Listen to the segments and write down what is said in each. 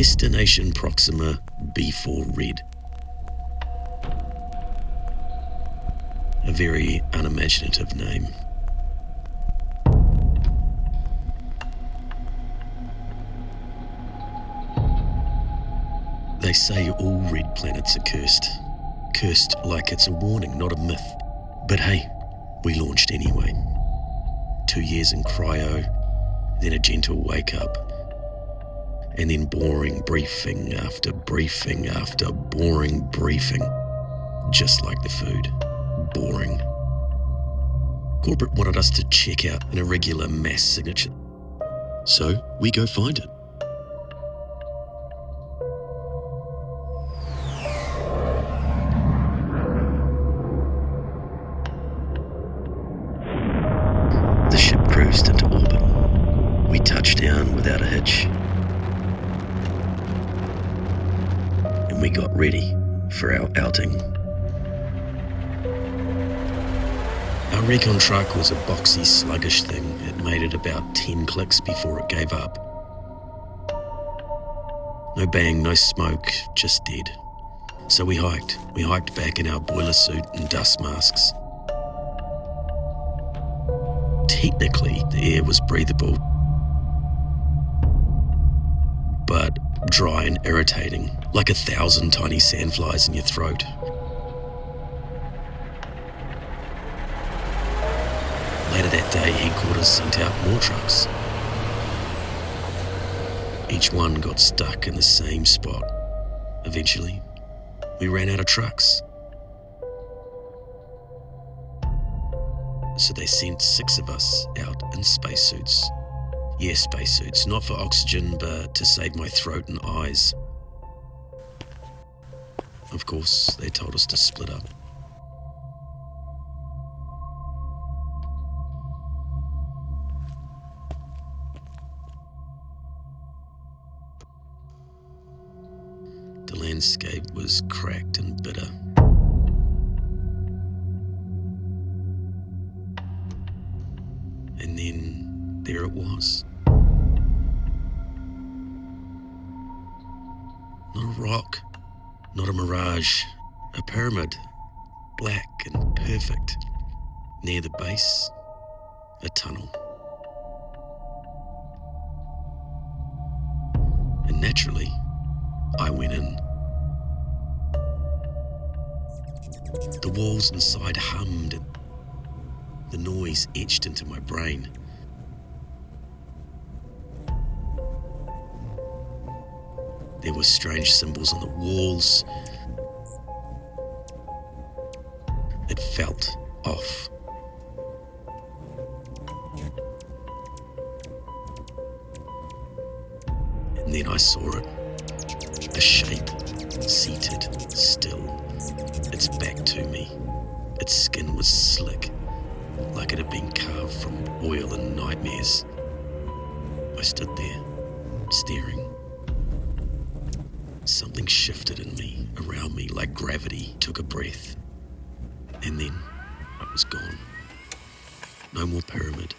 Destination Proxima B4 Red. A very unimaginative name. They say all red planets are cursed. Cursed like it's a warning, not a myth. But hey, we launched anyway. 2 years in cryo, then a gentle wake up, and then boring briefing after briefing after boring briefing. Just like the food. Boring. Corporate wanted us to check out an irregular mass signature. So we go find it. The ship cruised into orbit. We touched down without a hitch. And we got ready for our outing. Our recon truck was a boxy, sluggish thing. It made it about 10 clicks before it gave up. No bang, no smoke, just dead. So we hiked. We hiked back in our boiler suit and dust masks. Technically, the air was breathable, but dry and irritating, like 1,000 tiny sandflies in your throat. Later that day, headquarters sent out more trucks. Each one got stuck in the same spot. Eventually, we ran out of trucks. So they sent 6 of us out in spacesuits. Yeah, spacesuits, not for oxygen, but to save my throat and eyes. Of course, they told us to split up. The landscape was cracked and bitter. And then there it was. Not a rock, not a mirage, a pyramid, black and perfect. Near the base, a tunnel. And naturally, I went in. The walls inside hummed and the noise etched into my brain. There were strange symbols on the walls. It felt off. And then I saw it. A shape, seated, still. Its back to me. Its skin was slick, like it had been carved from oil and nightmares. I stood there, staring. Something shifted in me, around me, like gravity took a breath. And then I was gone. No more pyramid,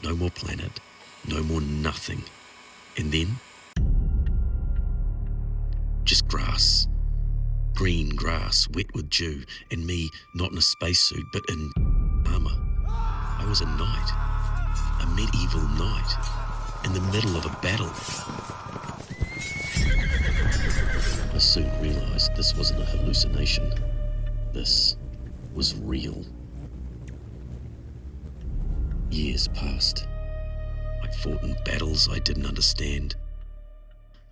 no more planet, no more nothing. And then, just grass. Green grass, wet with dew, and me not in a spacesuit, but in armor. I was a knight, a medieval knight, in the middle of a battle. I soon realized this wasn't a hallucination. This was real. Years passed. I fought in battles I didn't understand.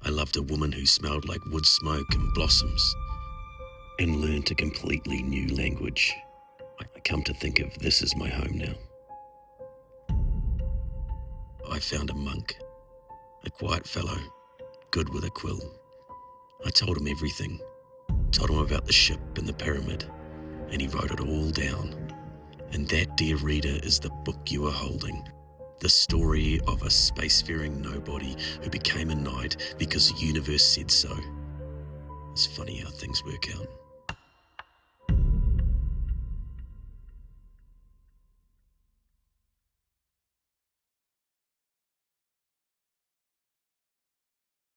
I loved a woman who smelled like wood smoke and blossoms, and learned a completely new language. I come to think of this as my home now. I found a monk, a quiet fellow, good with a quill. I told him everything, told him about the ship and the pyramid, and he wrote it all down. And that, dear reader, is the book you are holding. The story of a spacefaring nobody who became a knight because the universe said so. It's funny how things work out.